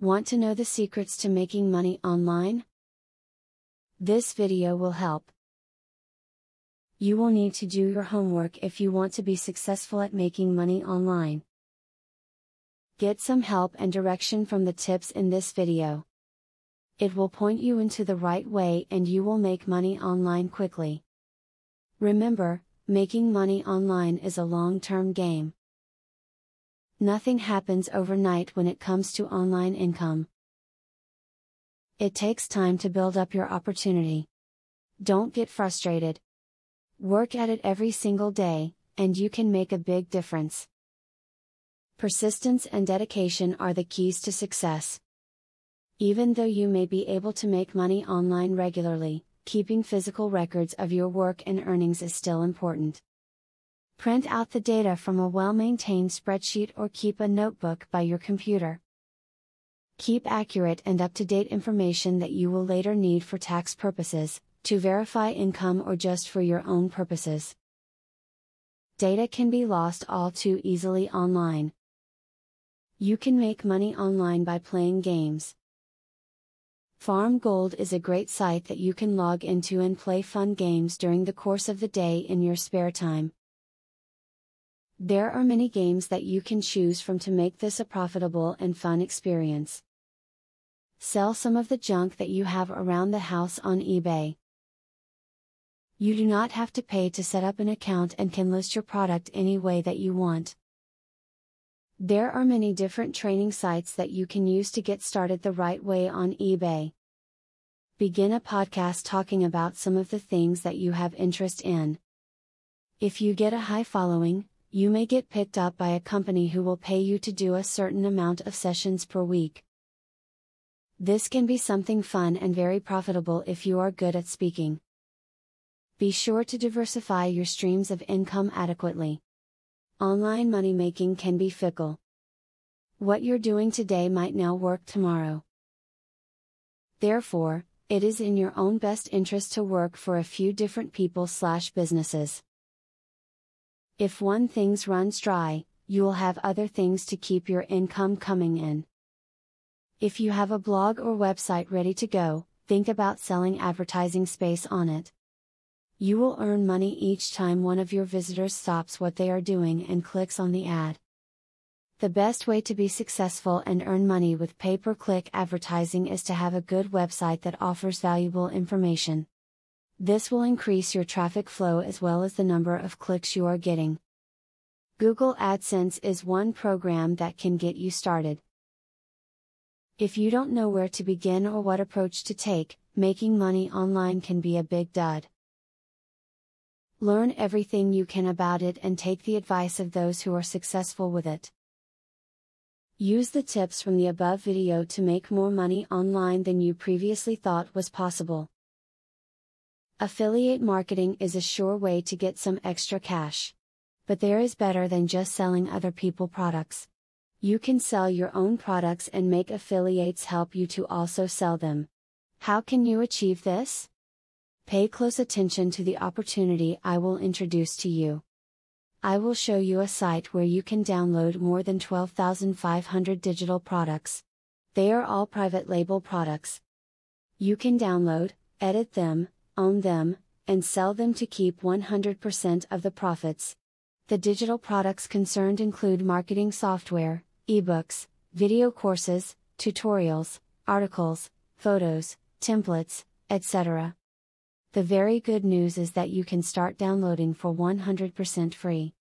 Want to know the secrets to making money online? This video will help. You will need to do your homework if you want to be successful at making money online. Get some help and direction from the tips in this video. It will point you into the right way and you will make money online quickly. Remember, making money online is a long-term game. Nothing happens overnight when it comes to online income. It takes time to build up your opportunity. Don't get frustrated. Work at it every single day, and you can make a big difference. Persistence and dedication are the keys to success. Even though you may be able to make money online regularly, keeping physical records of your work and earnings is still important. Print out the data from a well-maintained spreadsheet or keep a notebook by your computer. Keep accurate and up-to-date information that you will later need for tax purposes, to verify income or just for your own purposes. Data can be lost all too easily online. You can make money online by playing games. Farm Gold is a great site that you can log into and play fun games during the course of the day in your spare time. There are many games that you can choose from to make this a profitable and fun experience. Sell some of the junk that you have around the house on eBay. You do not have to pay to set up an account and can list your product any way that you want. There are many different training sites that you can use to get started the right way on eBay. Begin a podcast talking about some of the things that you have interest in. If you get a high following, you may get picked up by a company who will pay you to do a certain amount of sessions per week. This can be something fun and very profitable if you are good at speaking. Be sure to diversify your streams of income adequately. Online money making can be fickle. What you're doing today might not work tomorrow. Therefore, it is in your own best interest to work for a few different people/businesses. If one thing runs dry, you will have other things to keep your income coming in. If you have a blog or website ready to go, think about selling advertising space on it. You will earn money each time one of your visitors stops what they are doing and clicks on the ad. The best way to be successful and earn money with pay-per-click advertising is to have a good website that offers valuable information. This will increase your traffic flow as well as the number of clicks you are getting. Google Adsense is one program that can get you started. If you don't know where to begin or what approach to take, making money online can be a big dud. Learn everything you can about it and take the advice of those who are successful with it. Use the tips from the above video to make more money online than you previously thought was possible. Affiliate marketing is a sure way to get some extra cash. But there is better than just selling other people's products. You can sell your own products and make affiliates help you to also sell them. How can you achieve this? Pay close attention to the opportunity I will introduce to you. I will show you a site where you can download more than 12,500 digital products. They are all private label products. You can download, edit them, own them, and sell them to keep 100% of the profits. The digital products concerned include marketing software, ebooks, video courses, tutorials, articles, photos, templates, etc. The very good news is that you can start downloading for 100% free.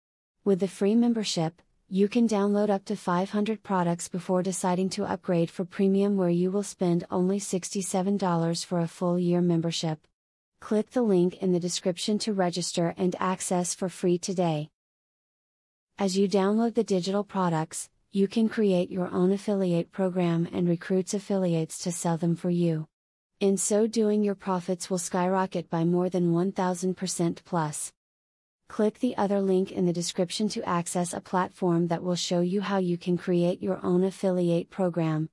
With the free membership, you can download up to 500 products before deciding to upgrade for premium, where you will spend only $67 for a full year membership. Click the link in the description to register and access for free today. As you download the digital products, you can create your own affiliate program and recruit affiliates to sell them for you. In so doing, your profits will skyrocket by more than 1000% plus. Click the other link in the description to access a platform that will show you how you can create your own affiliate program.